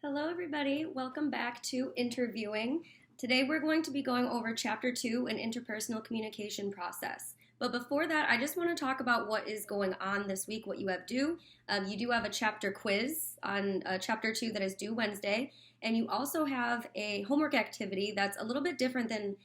Hello, everybody. Welcome back to Interviewing. Today, we're going to be going over Chapter 2, an interpersonal communication process. But before that, I just want to talk about what is going on this week, what you have due. You do have a chapter quiz on Chapter 2 that is due Wednesday, and you also have a homework activity that's a little bit different than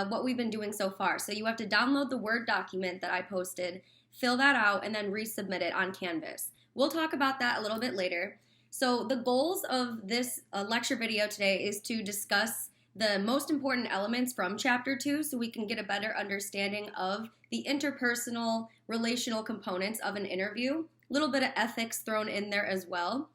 what we've been doing so far. So you have to download the Word document that I posted, fill that out, and then resubmit it on Canvas. We'll talk about that a little bit later. So the goals of this lecture video today is to discuss the most important elements from Chapter 2 so we can get a better understanding of the interpersonal relational components of an interview. A little bit of ethics thrown in there as well.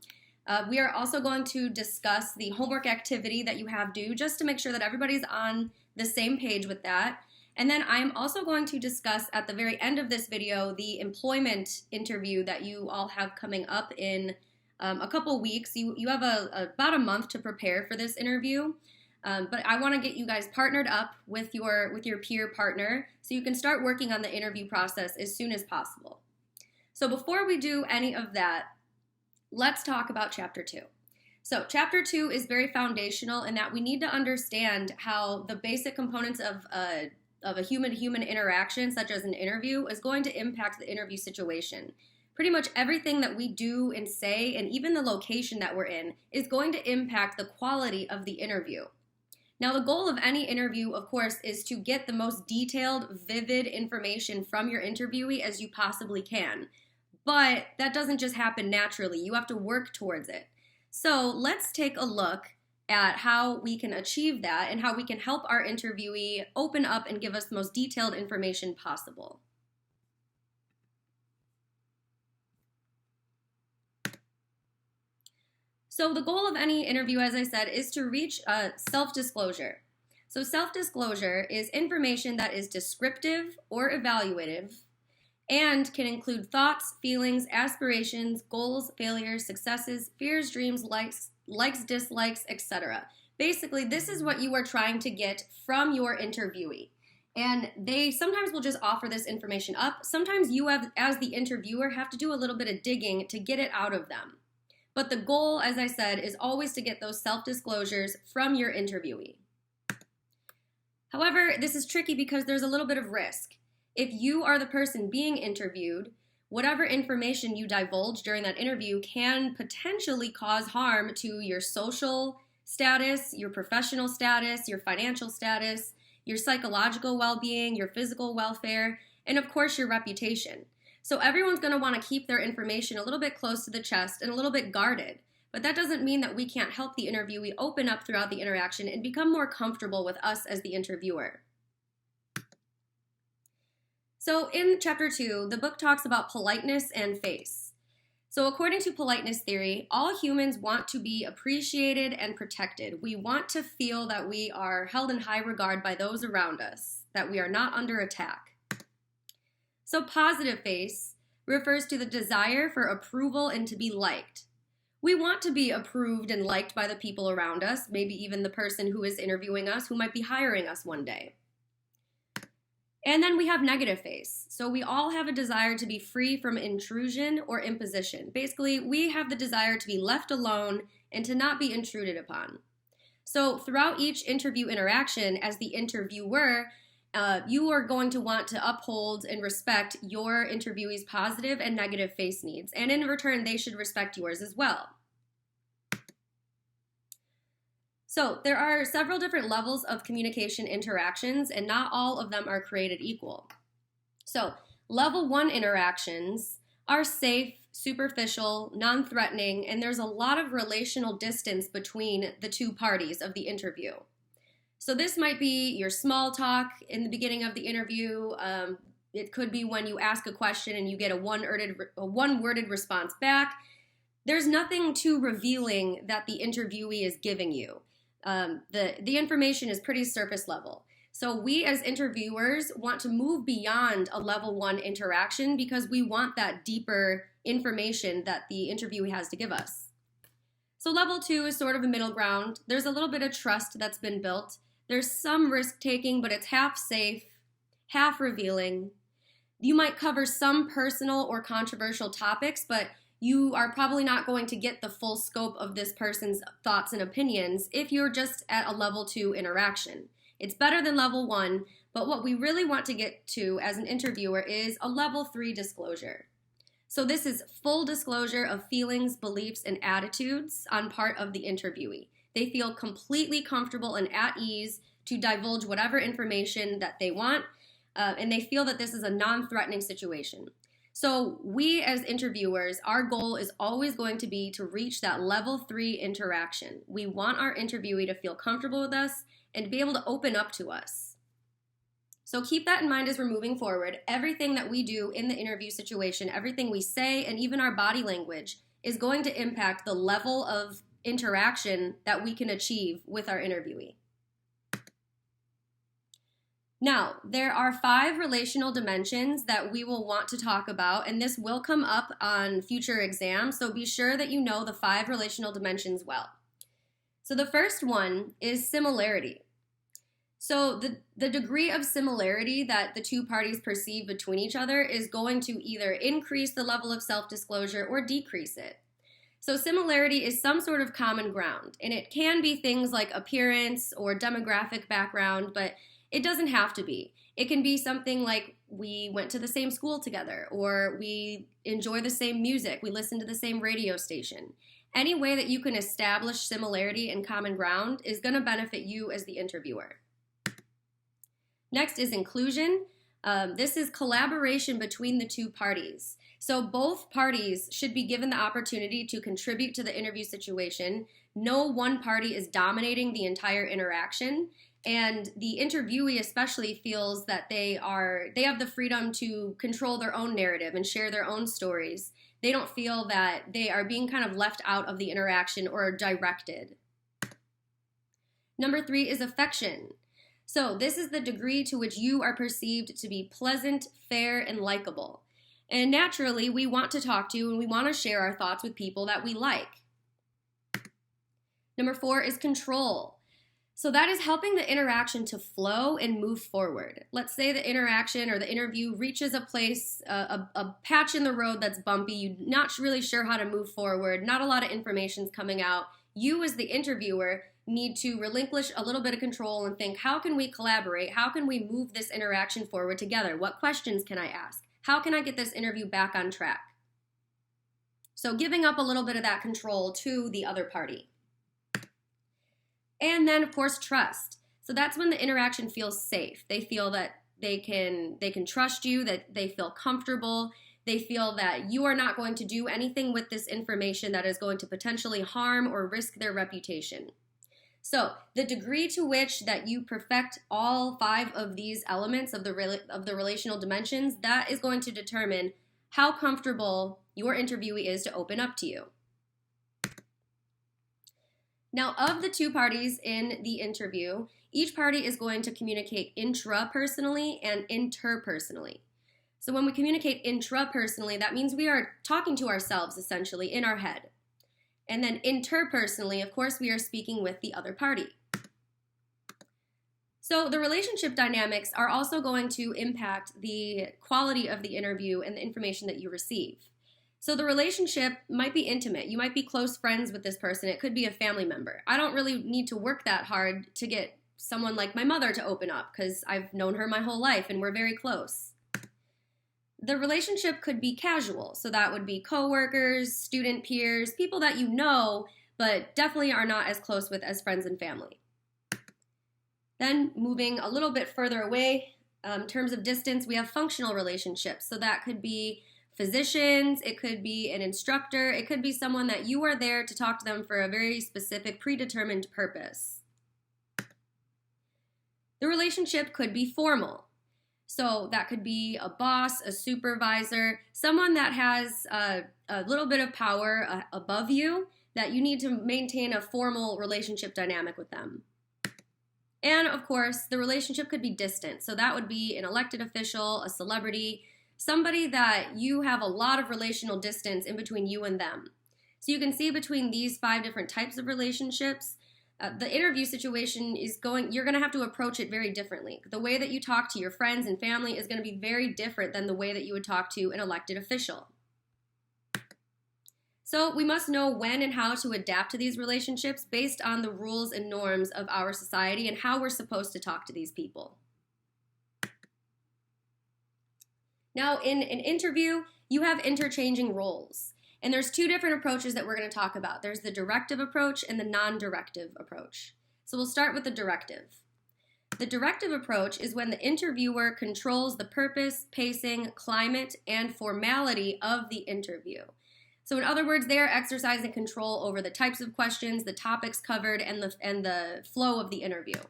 We are also going to discuss the homework activity that you have due just to make sure that everybody's on the same page with that. And then I'm also going to discuss at the very end of this video the employment interview that you all have coming up in a couple weeks. You have about a month to prepare for this interview, but I want to get you guys partnered up with your peer partner so you can start working on the interview process as soon as possible. So before we do any of that, let's talk about Chapter 2. So Chapter 2 is very foundational in that we need to understand how the basic components of a human-to-human interaction, such as an interview, is going to impact the interview situation. Pretty much everything that we do and say, and even the location that we're in, is going to impact the quality of the interview. Now, the goal of any interview, of course, is to get the most detailed, vivid information from your interviewee as you possibly can. But that doesn't just happen naturally. You have to work towards it. So let's take a look at how we can achieve that and how we can help our interviewee open up and give us the most detailed information possible. So the goal of any interview, as I said, is to reach self-disclosure. So self-disclosure is information that is descriptive or evaluative and can include thoughts, feelings, aspirations, goals, failures, successes, fears, dreams, likes, dislikes, etc. Basically, this is what you are trying to get from your interviewee. And they sometimes will just offer this information up. Sometimes you, as the interviewer, have to do a little bit of digging to get it out of them. But the goal, as I said, is always to get those self-disclosures from your interviewee. However, this is tricky because there's a little bit of risk. If you are the person being interviewed, whatever information you divulge during that interview can potentially cause harm to your social status, your professional status, your financial status, your psychological well-being, your physical welfare, and of course your reputation. So everyone's going to want to keep their information a little bit close to the chest and a little bit guarded. But that doesn't mean that we can't help the interviewee open up throughout the interaction and become more comfortable with us as the interviewer. So in Chapter 2, the book talks about politeness and face. So according to politeness theory, all humans want to be appreciated and protected. We want to feel that we are held in high regard by those around us, that we are not under attack. So positive face refers to the desire for approval and to be liked. We want to be approved and liked by the people around us, maybe even the person who is interviewing us, who might be hiring us one day. And then we have negative face. So we all have a desire to be free from intrusion or imposition. Basically, we have the desire to be left alone and to not be intruded upon. So throughout each interview interaction, as the interviewer, you are going to want to uphold and respect your interviewee's positive and negative face needs. And in return, they should respect yours as well. So there are several different levels of communication interactions, and not all of them are created equal. So level 1 interactions are safe, superficial, non-threatening, and there's a lot of relational distance between the two parties of the interview. So this might be your small talk in the beginning of the interview. It could be when you ask a question and you get a one-worded response back. There's nothing too revealing that the interviewee is giving you. The information is pretty surface level. So we as interviewers want to move beyond a level 1 interaction because we want that deeper information that the interviewee has to give us. So level 2 is sort of a middle ground. There's a little bit of trust that's been built. There's some risk-taking, but it's half safe, half revealing. You might cover some personal or controversial topics, but you are probably not going to get the full scope of this person's thoughts and opinions if you're just at a level 2 interaction. It's better than level 1, but what we really want to get to as an interviewer is a level 3 disclosure. So this is full disclosure of feelings, beliefs, and attitudes on part of the interviewee. They feel completely comfortable and at ease to divulge whatever information that they want, and they feel that this is a non-threatening situation. So we as interviewers, our goal is always going to be to reach that level 3 interaction. We want our interviewee to feel comfortable with us and be able to open up to us. So keep that in mind as we're moving forward. Everything that we do in the interview situation, everything we say, and even our body language is going to impact the level of interaction that we can achieve with our interviewee. Now, there are 5 relational dimensions that we will want to talk about, and this will come up on future exams, so be sure that you know the 5 relational dimensions well. So the first one is similarity. So the degree of similarity that the two parties perceive between each other is going to either increase the level of self-disclosure or decrease it. So similarity is some sort of common ground, and it can be things like appearance or demographic background, but it doesn't have to be. It can be something like we went to the same school together, or we enjoy the same music, we listen to the same radio station. Any way that you can establish similarity and common ground is going to benefit you as the interviewer. Next is inclusion. This is collaboration between the two parties. So both parties should be given the opportunity to contribute to the interview situation. No one party is dominating the entire interaction. And the interviewee especially feels that they have the freedom to control their own narrative and share their own stories. They don't feel that they are being kind of left out of the interaction or directed. Number 3 is affection. So this is the degree to which you are perceived to be pleasant, fair, and likable. And naturally, we want to talk to and we want to share our thoughts with people that we like. Number 4 is control. So that is helping the interaction to flow and move forward. Let's say the interaction or the interview reaches a place, a patch in the road that's bumpy. You're not really sure how to move forward. Not a lot of information's coming out. You as the interviewer need to relinquish a little bit of control and think, how can we collaborate? How can we move this interaction forward together? What questions can I ask? How can I get this interview back on track? So giving up a little bit of that control to the other party. And then, of course, trust. So that's when the interaction feels safe. They feel that they can trust you, that they feel comfortable. They feel that you are not going to do anything with this information that is going to potentially harm or risk their reputation. So the degree to which that you perfect all 5 of these elements of the relational dimensions, that is going to determine how comfortable your interviewee is to open up to you. Now, of the 2 parties in the interview, each party is going to communicate intrapersonally and interpersonally. So when we communicate intrapersonally, that means we are talking to ourselves, essentially, in our head. And then interpersonally, of course, we are speaking with the other party. So the relationship dynamics are also going to impact the quality of the interview and the information that you receive. So the relationship might be intimate. You might be close friends with this person. It could be a family member. I don't really need to work that hard to get someone like my mother to open up because I've known her my whole life and we're very close. The relationship could be casual. So that would be coworkers, student peers, people that you know, but definitely are not as close with as friends and family. Then moving a little bit further away, in terms of distance, we have functional relationships. So that could be physicians, it could be an instructor, it could be someone that you are there to talk to them for a very specific predetermined purpose. The relationship could be formal. So that could be a boss, a supervisor, someone that has a little bit of power above you that you need to maintain a formal relationship dynamic with them. And of course, the relationship could be distant. So that would be an elected official, a celebrity, somebody that you have a lot of relational distance in between you and them. So you can see between these 5 different types of relationships, the interview situation you're going to have to approach it very differently. The way that you talk to your friends and family is going to be very different than the way that you would talk to an elected official. So we must know when and how to adapt to these relationships based on the rules and norms of our society and how we're supposed to talk to these people. Now, in an interview, you have interchanging roles. And there's two different approaches that we're going to talk about. There's the directive approach and the non-directive approach. So we'll start with the directive. The directive approach is when the interviewer controls the purpose, pacing, climate, and formality of the interview. So in other words, they are exercising control over the types of questions, the topics covered, and the flow of the interview.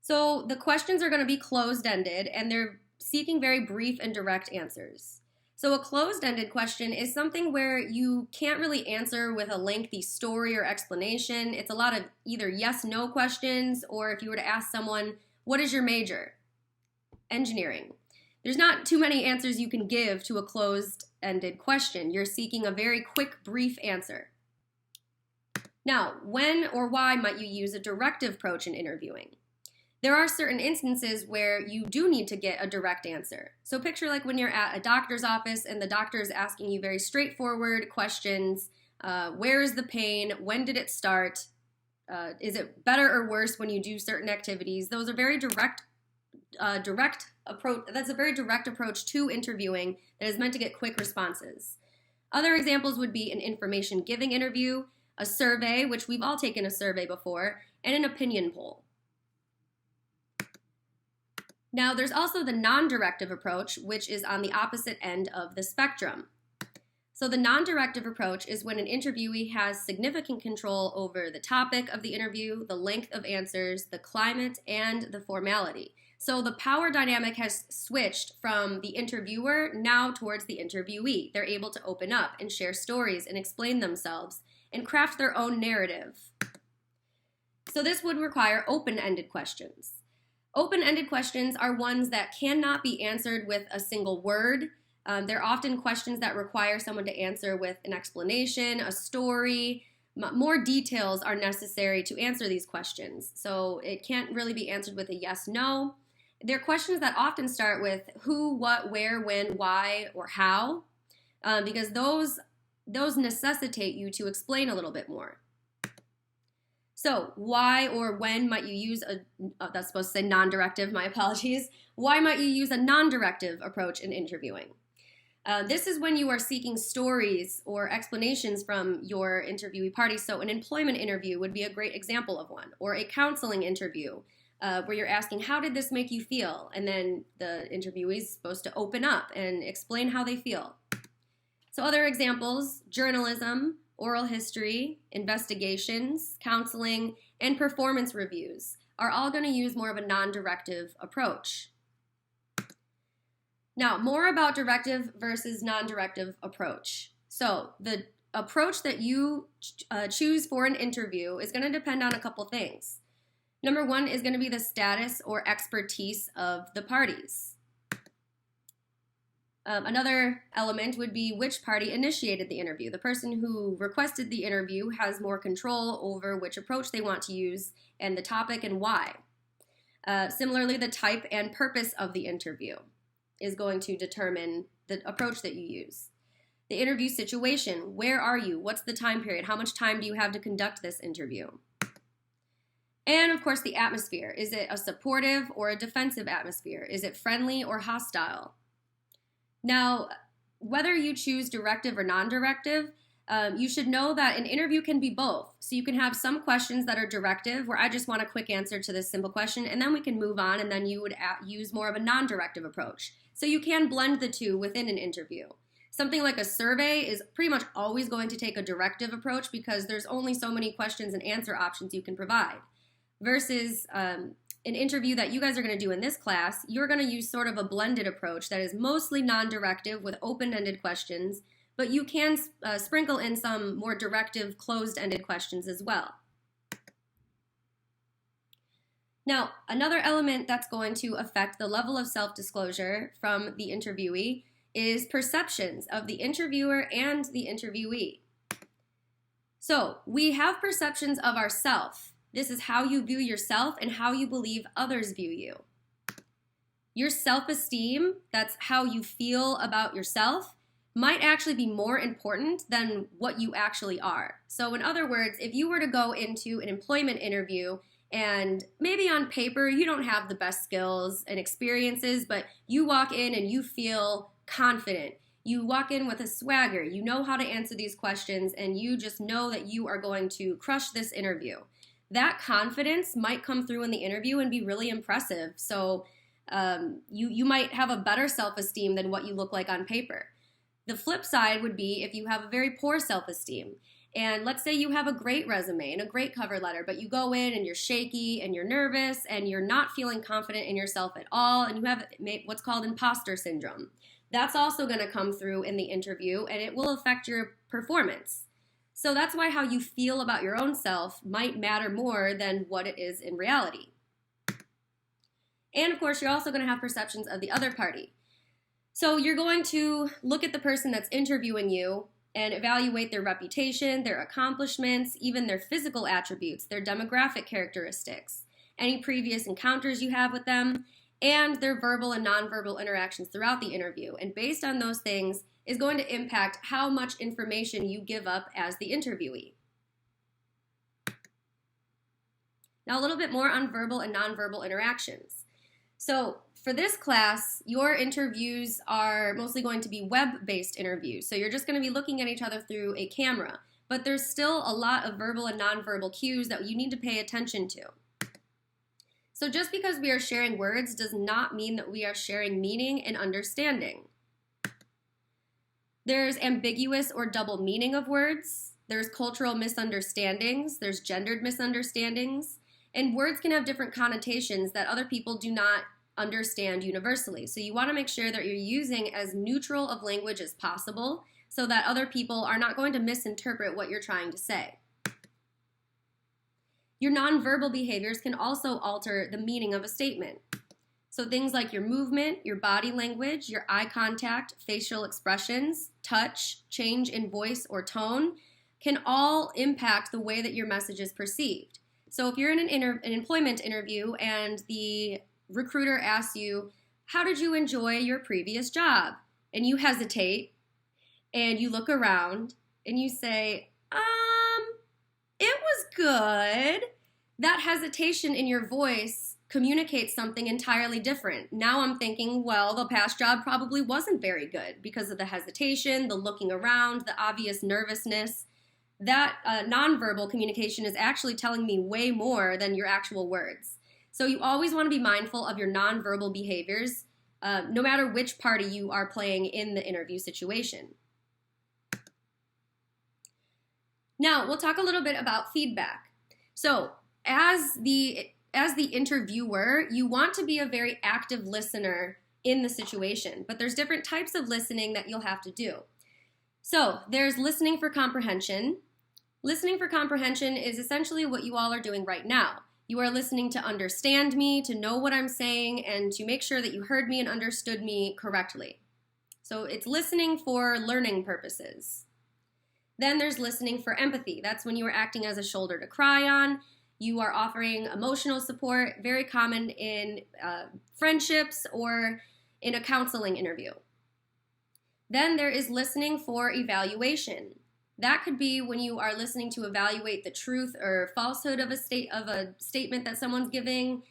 So the questions are going to be closed-ended, and they're seeking very brief and direct answers. So a closed-ended question is something where you can't really answer with a lengthy story or explanation. It's a lot of either yes/no questions, or if you were to ask someone, what is your major? Engineering. There's not too many answers you can give to a closed-ended question. You're seeking a very quick, brief answer. Now, when or why might you use a directive approach in interviewing? There are certain instances where you do need to get a direct answer. So picture like when you're at a doctor's office and the doctor is asking you very straightforward questions. Where is the pain? When did it start? Is it better or worse when you do certain activities? Those are very direct approach. That's a very direct approach to interviewing that is meant to get quick responses. Other examples would be an information giving interview, a survey, which we've all taken a survey before, and an opinion poll. Now, there's also the non-directive approach, which is on the opposite end of the spectrum. So the non-directive approach is when an interviewee has significant control over the topic of the interview, the length of answers, the climate, and the formality. So the power dynamic has switched from the interviewer now towards the interviewee. They're able to open up and share stories and explain themselves and craft their own narrative. So this would require open-ended questions. Open-ended questions are ones that cannot be answered with a single word. They're often questions that require someone to answer with an explanation, a story. More details are necessary to answer these questions. So it can't really be answered with a yes, no. They're questions that often start with who, what, where, when, why, or how, because those necessitate you to explain a little bit more. So why or when might you use that's supposed to say non-directive, my apologies. Why might you use a non-directive approach in interviewing? This is when you are seeking stories or explanations from your interviewee party. So an employment interview would be a great example of one, or a counseling interview where you're asking, how did this make you feel? And then the interviewee is supposed to open up and explain how they feel. So other examples, journalism, oral history, investigations, counseling, and performance reviews are all going to use more of a non-directive approach. Now, more about directive versus non-directive approach. So the approach that you choose for an interview is going to depend on a couple things. Number one is going to be the status or expertise of the parties. Another element would be which party initiated the interview. The person who requested the interview has more control over which approach they want to use and the topic and why. Similarly, the type and purpose of the interview is going to determine the approach that you use. The interview situation, where are you? What's the time period? How much time do you have to conduct this interview? And of course, the atmosphere. Is it a supportive or a defensive atmosphere? Is it friendly or hostile? Now, whether you choose directive or non-directive, you should know that an interview can be both. So you can have some questions that are directive, where I just want a quick answer to this simple question, and then we can move on, and then you would use more of a non-directive approach. So you can blend the two within an interview. Something like a survey is pretty much always going to take a directive approach because there's only so many questions and answer options you can provide. Versus an interview that you guys are going to do in this class, you're going to use sort of a blended approach that is mostly non-directive with open-ended questions, but you can sprinkle in some more directive, closed-ended questions as well. Now, another element that's going to affect the level of self-disclosure from the interviewee is perceptions of the interviewer and the interviewee. So, we have perceptions of ourselves. This is how you view yourself and how you believe others view you. Your self-esteem, that's how you feel about yourself, might actually be more important than what you actually are. So in other words, if you were to go into an employment interview and maybe on paper you don't have the best skills and experiences, but you walk in and you feel confident. You walk in with a swagger, you know how to answer these questions, and you just know that you are going to crush this interview. That confidence might come through in the interview and be really impressive. So you might have a better self-esteem than what you look like on paper. The flip side would be if you have a very poor self-esteem. And let's say you have a great resume and a great cover letter, but you go in and you're shaky and you're nervous and you're not feeling confident in yourself at all, and you have what's called imposter syndrome. That's also going to come through in the interview, and it will affect your performance. So that's why how you feel about your own self might matter more than what it is in reality. And of course, you're also going to have perceptions of the other party. So you're going to look at the person that's interviewing you and evaluate their reputation, their accomplishments, even their physical attributes, their demographic characteristics, any previous encounters you have with them, and their verbal and nonverbal interactions throughout the interview. And based on those things is going to impact how much information you give up as the interviewee. Now a little bit more on verbal and nonverbal interactions. So for this class, your interviews are mostly going to be web-based interviews. So you're just going to be looking at each other through a camera. But there's still a lot of verbal and nonverbal cues that you need to pay attention to. So just because we are sharing words does not mean that we are sharing meaning and understanding. There's ambiguous or double meaning of words. There's cultural misunderstandings. There's gendered misunderstandings. And words can have different connotations that other people do not understand universally. So you want to make sure that you're using as neutral of language as possible so that other people are not going to misinterpret what you're trying to say. Your nonverbal behaviors can also alter the meaning of a statement. So things like your movement, your body language, your eye contact, facial expressions, touch, change in voice or tone can all impact the way that your message is perceived. So if you're in an employment interview and the recruiter asks you, how did you enjoy your previous job? And you hesitate and you look around and you say, it was good. That hesitation in your voice communicates something entirely different. Now I'm thinking, well, the past job probably wasn't very good because of the hesitation, the looking around, the obvious nervousness. That nonverbal communication is actually telling me way more than your actual words. So you always want to be mindful of your nonverbal behaviors, no matter which party you are playing in the interview situation. Now, we'll talk a little bit about feedback. So as the interviewer, you want to be a very active listener in the situation, but there's different types of listening that you'll have to do. So there's listening for comprehension. Listening for comprehension is essentially what you all are doing right now. You are listening to understand me, to know what I'm saying, and to make sure that you heard me and understood me correctly. So it's listening for learning purposes. Then there's listening for empathy. That's when you are acting as a shoulder to cry on. You are offering emotional support, very common in friendships or in a counseling interview. Then there is listening for evaluation. That could be when you are listening to evaluate the truth or falsehood of a statement that someone's giving.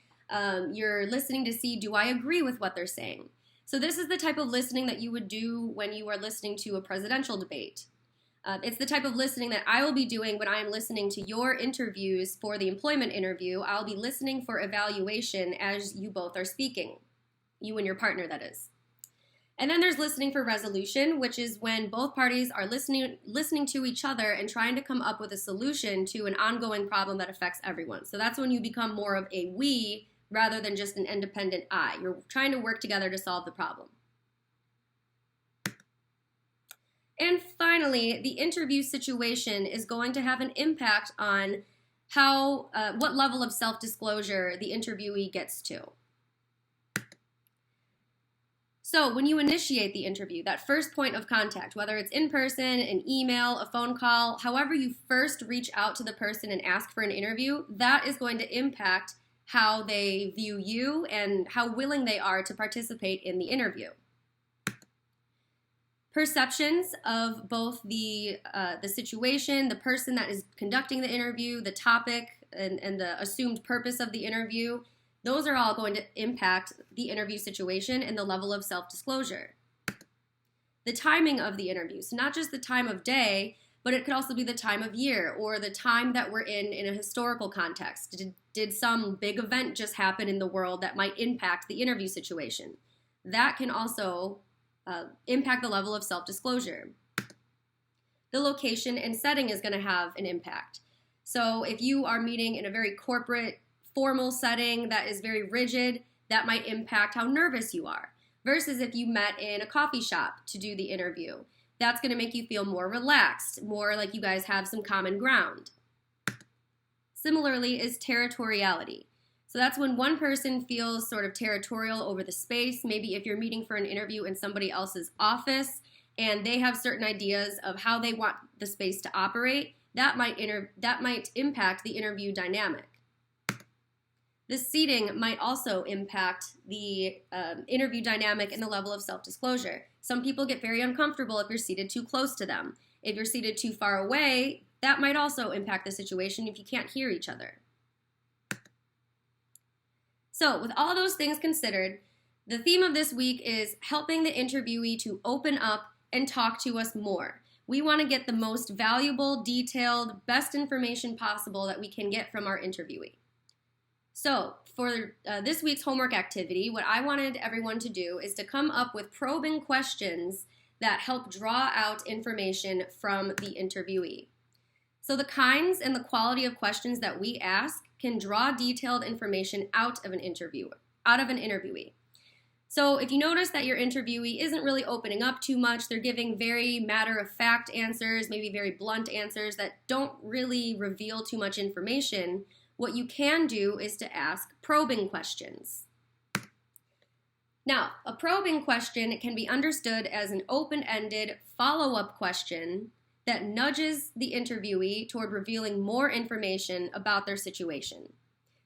You're listening to see, do I agree with what they're saying? So this is the type of listening that you would do when you are listening to a presidential debate. It's the type of listening that I will be doing when I am listening to your interviews for the employment interview. I'll be listening for evaluation as you both are speaking, you and your partner, that is. And then there's listening for resolution, which is when both parties are listening to each other and trying to come up with a solution to an ongoing problem that affects everyone. So that's when you become more of a we rather than just an independent I. You're trying to work together to solve the problem. And finally, the interview situation is going to have an impact on what level of self-disclosure the interviewee gets to. So when you initiate the interview, that first point of contact, whether it's in person, an email, a phone call, however you first reach out to the person and ask for an interview, that is going to impact how they view you and how willing they are to participate in the interview. perceptions of both the situation, the person that is conducting the interview, the topic, and the assumed purpose of the interview. Those are all going to impact the interview situation and the level of self-disclosure. The timing of the interview, so not just the time of day, but it could also be the time of year or the time that we're in a historical context. Did some big event just happen in the world that might impact the interview situation? That can also impact the level of self-disclosure. The location and setting is going to have an impact. So if you are meeting in a very corporate, formal setting that is very rigid, that might impact how nervous you are. Versus if you met in a coffee shop to do the interview, that's going to make you feel more relaxed, more like you guys have some common ground. Similarly is territoriality. So that's when one person feels sort of territorial over the space. Maybe if you're meeting for an interview in somebody else's office and they have certain ideas of how they want the space to operate, that might impact the interview dynamic. The seating might also impact the interview dynamic and the level of self-disclosure. Some people get very uncomfortable if you're seated too close to them. If you're seated too far away, that might also impact the situation if you can't hear each other. So, with all those things considered, the theme of this week is helping the interviewee to open up and talk to us more. We want to get the most valuable, detailed, best information possible that we can get from our interviewee. So, for this week's homework activity, what I wanted everyone to do is to come up with probing questions that help draw out information from the interviewee. So the kinds and the quality of questions that we ask can draw detailed information out of an interviewee. So if you notice that your interviewee isn't really opening up too much, they're giving very matter-of-fact answers, maybe very blunt answers that don't really reveal too much information, what you can do is to ask probing questions. Now, a probing question can be understood as an open-ended follow-up question that nudges the interviewee toward revealing more information about their situation.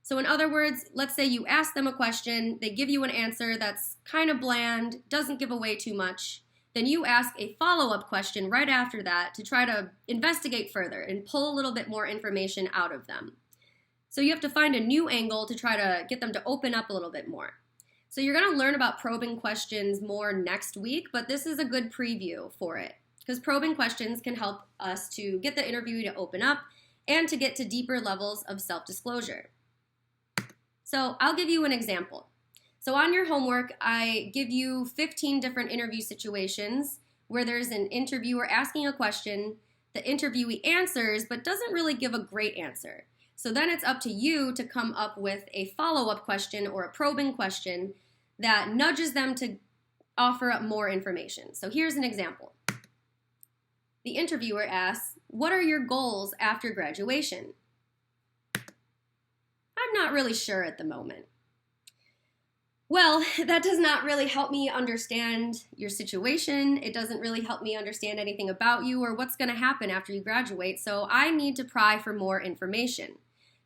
So in other words, let's say you ask them a question, they give you an answer that's kind of bland, doesn't give away too much, then you ask a follow-up question right after that to try to investigate further and pull a little bit more information out of them. So you have to find a new angle to try to get them to open up a little bit more. So you're going to learn about probing questions more next week, but this is a good preview for it, because probing questions can help us to get the interviewee to open up and to get to deeper levels of self-disclosure. So I'll give you an example. So on your homework, I give you 15 different interview situations where there's an interviewer asking a question, the interviewee answers, but doesn't really give a great answer. So then it's up to you to come up with a follow-up question or a probing question that nudges them to offer up more information. So here's an example. The interviewer asks, "What are your goals after graduation?" "I'm not really sure at the moment." Well, that does not really help me understand your situation. It doesn't really help me understand anything about you or what's going to happen after you graduate, so I need to pry for more information.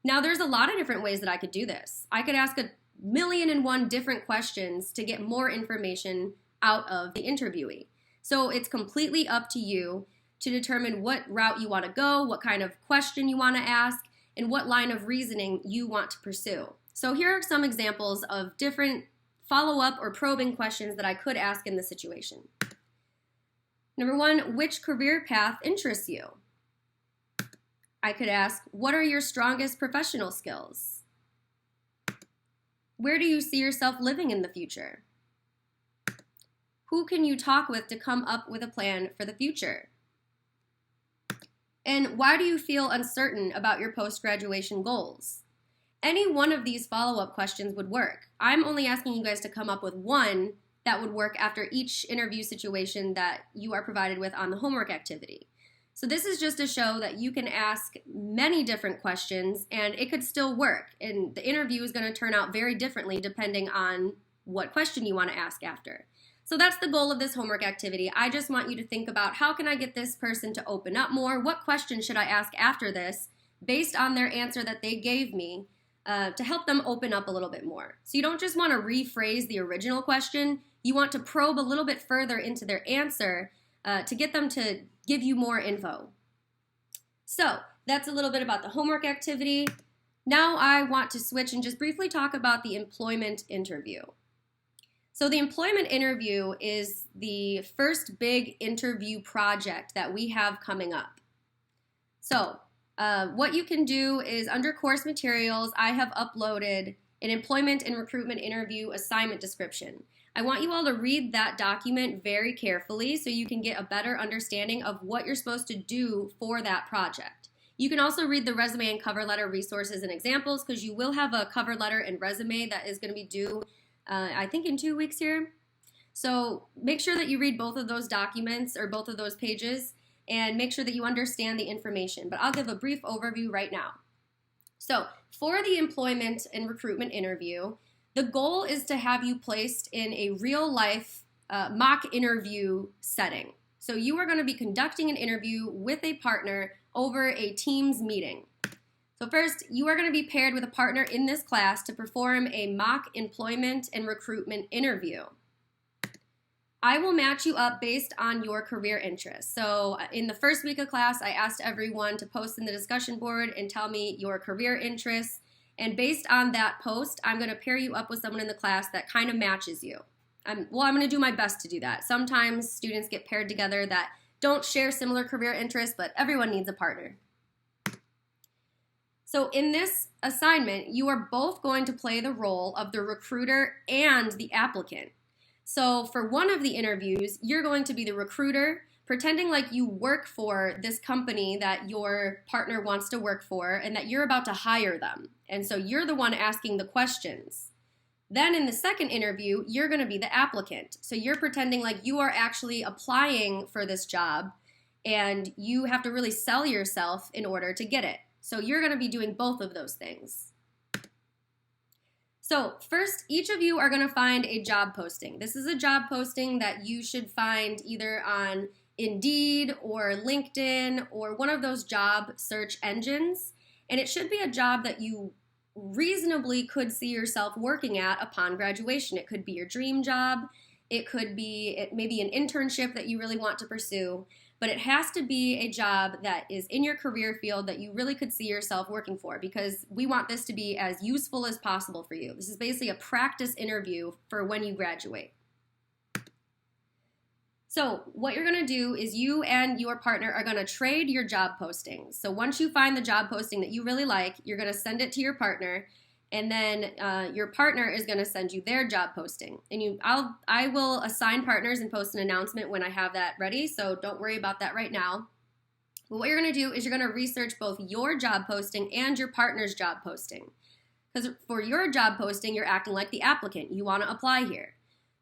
Now, there's a lot of different ways that I could do this. I could ask 1,000,001 different questions to get more information out of the interviewee. So it's completely up to you to determine what route you want to go, what kind of question you want to ask, and what line of reasoning you want to pursue. So here are some examples of different follow-up or probing questions that I could ask in this situation. Number 1, which career path interests you? I could ask, what are your strongest professional skills? Where do you see yourself living in the future? Who can you talk with to come up with a plan for the future? And why do you feel uncertain about your post-graduation goals? Any one of these follow-up questions would work. I'm only asking you guys to come up with one that would work after each interview situation that you are provided with on the homework activity. So this is just to show that you can ask many different questions and it could still work. And the interview is going to turn out very differently depending on what question you want to ask after. So that's the goal of this homework activity. I just want you to think about, how can I get this person to open up more? What question should I ask after this based on their answer that they gave me to help them open up a little bit more? So you don't just want to rephrase the original question. You want to probe a little bit further into their answer to get them to give you more info. So that's a little bit about the homework activity. Now I want to switch and just briefly talk about the employment interview. So the employment interview is the first big interview project that we have coming up. So what you can do is under course materials, I have uploaded an employment and recruitment interview assignment description. I want you all to read that document very carefully so you can get a better understanding of what you're supposed to do for that project. You can also read the resume and cover letter resources and examples because you will have a cover letter and resume that is going to be due, I think, in 2 weeks here. So make sure that you read both of those documents or both of those pages and make sure that you understand the information. But I'll give a brief overview right now. So for the employment and recruitment interview, the goal is to have you placed in a real-life mock interview setting. So you are going to be conducting an interview with a partner over a Teams meeting. So first, you are going to be paired with a partner in this class to perform a mock employment and recruitment interview. I will match you up based on your career interests. So in the first week of class, I asked everyone to post in the discussion board and tell me your career interests. And based on that post, I'm going to pair you up with someone in the class that kind of matches you. I'm going to do my best to do that. Sometimes students get paired together that don't share similar career interests, but everyone needs a partner. So in this assignment, you are both going to play the role of the recruiter and the applicant. So for one of the interviews, you're going to be the recruiter, pretending like you work for this company that your partner wants to work for and that you're about to hire them. And so you're the one asking the questions. Then in the second interview, you're going to be the applicant. So you're pretending like you are actually applying for this job and you have to really sell yourself in order to get it. So you're going to be doing both of those things. So first, each of you are going to find a job posting. This is a job posting that you should find either on Indeed or LinkedIn or one of those job search engines. And it should be a job that you reasonably could see yourself working at upon graduation. It could be your dream job. It could be maybe an internship that you really want to pursue. But it has to be a job that is in your career field that you really could see yourself working for because we want this to be as useful as possible for you. This is basically a practice interview for when you graduate. So what you're going to do is you and your partner are going to trade your job postings. So once you find the job posting that you really like, you're going to send it to your partner, and then your partner is going to send you their job posting. And I will assign partners and post an announcement when I have that ready, so don't worry about that right now. But what you're going to do is you're going to research both your job posting and your partner's job posting. Because for your job posting, you're acting like the applicant. You want to apply here.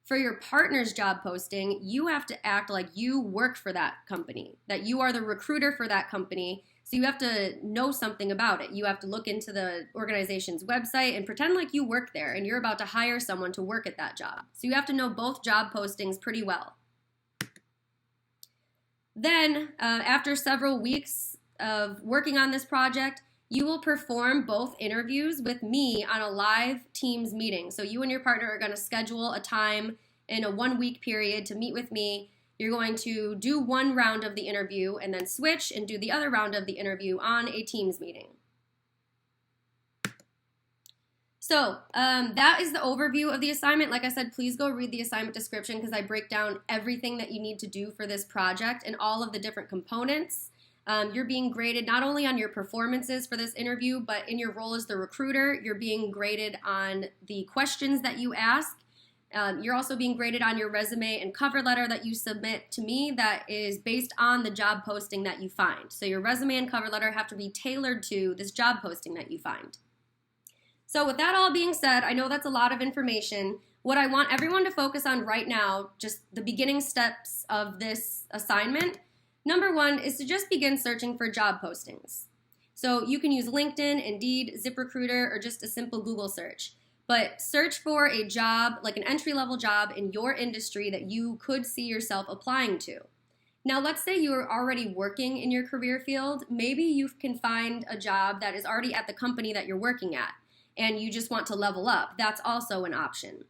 For your partner's job posting, you have to act like you work for that company, that you are the recruiter for that company. So you have to know something about it. You have to look into the organization's website and pretend like you work there and you're about to hire someone to work at that job. So you have to know both job postings pretty well. Then, after several weeks of working on this project, you will perform both interviews with me on a live Teams meeting. So you and your partner are going to schedule a time in a 1-week period to meet with me. You're going to do one round of the interview and then switch and do the other round of the interview on a Teams meeting. So that is the overview of the assignment. Like I said, please go read the assignment description because I break down everything that you need to do for this project and all of the different components. You're being graded not only on your performances for this interview, but in your role as the recruiter, you're being graded on the questions that you ask. You're also being graded on your resume and cover letter that you submit to me that is based on the job posting that you find. So your resume and cover letter have to be tailored to this job posting that you find. So with that all being said, I know that's a lot of information. What I want everyone to focus on right now, just the beginning steps of this assignment, number one is to just begin searching for job postings. So you can use LinkedIn, Indeed, ZipRecruiter, or just a simple Google search. But search for a job, like an entry-level job in your industry that you could see yourself applying to. Now, let's say you are already working in your career field. Maybe you can find a job that is already at the company that you're working at, and you just want to level up. That's also an option.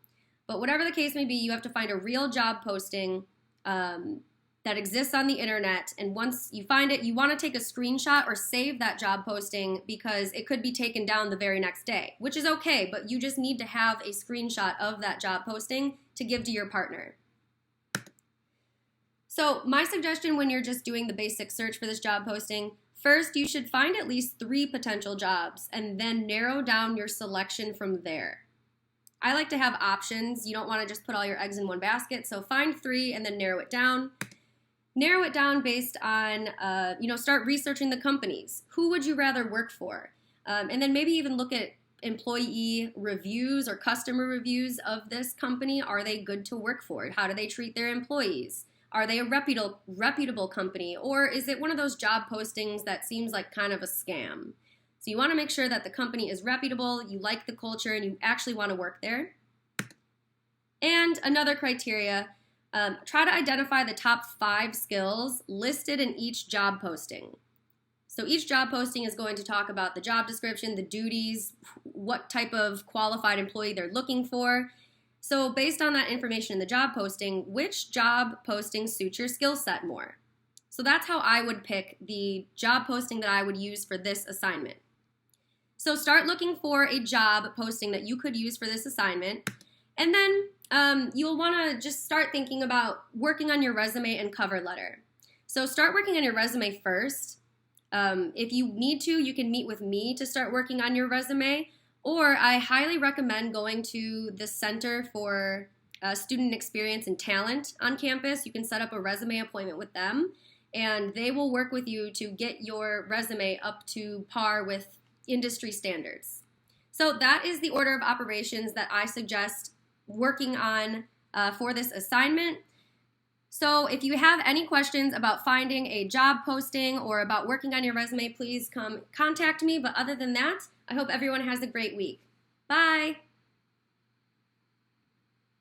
But whatever the case may be, you have to find a real job posting that that exists on the internet, and once you find it, you want to take a screenshot or save that job posting because it could be taken down the very next day, which is okay, but you just need to have a screenshot of that job posting to give to your partner. So my suggestion when you're just doing the basic search for this job posting, first you should find at least 3 potential jobs and then narrow down your selection from there. I like to have options. You don't want to just put all your eggs in one basket, so find 3 and then narrow it down. Narrow it down based on, start researching the companies. Who would you rather work for? And then maybe even look at employee reviews or customer reviews of this company. Are they good to work for? How do they treat their employees? Are they a reputable company? Or is it one of those job postings that seems like kind of a scam? So you want to make sure that the company is reputable, you like the culture, and you actually want to work there. And another criteria, try to identify the top 5 skills listed in each job posting. So each job posting is going to talk about the job description, the duties, what type of qualified employee they're looking for. So based on that information in the job posting, which job posting suits your skill set more? So that's how I would pick the job posting that I would use for this assignment. So start looking for a job posting that you could use for this assignment, and then you'll want to just start thinking about working on your resume and cover letter. So start working on your resume first. If you need to, you can meet with me to start working on your resume, or I highly recommend going to the Center for Student Experience and Talent on campus. You can set up a resume appointment with them, and they will work with you to get your resume up to par with industry standards. So that is the order of operations that I suggest working on for this assignment. So if you have any questions about finding a job posting or about working on your resume, please come contact me. But other than that, I hope everyone has a great week. Bye.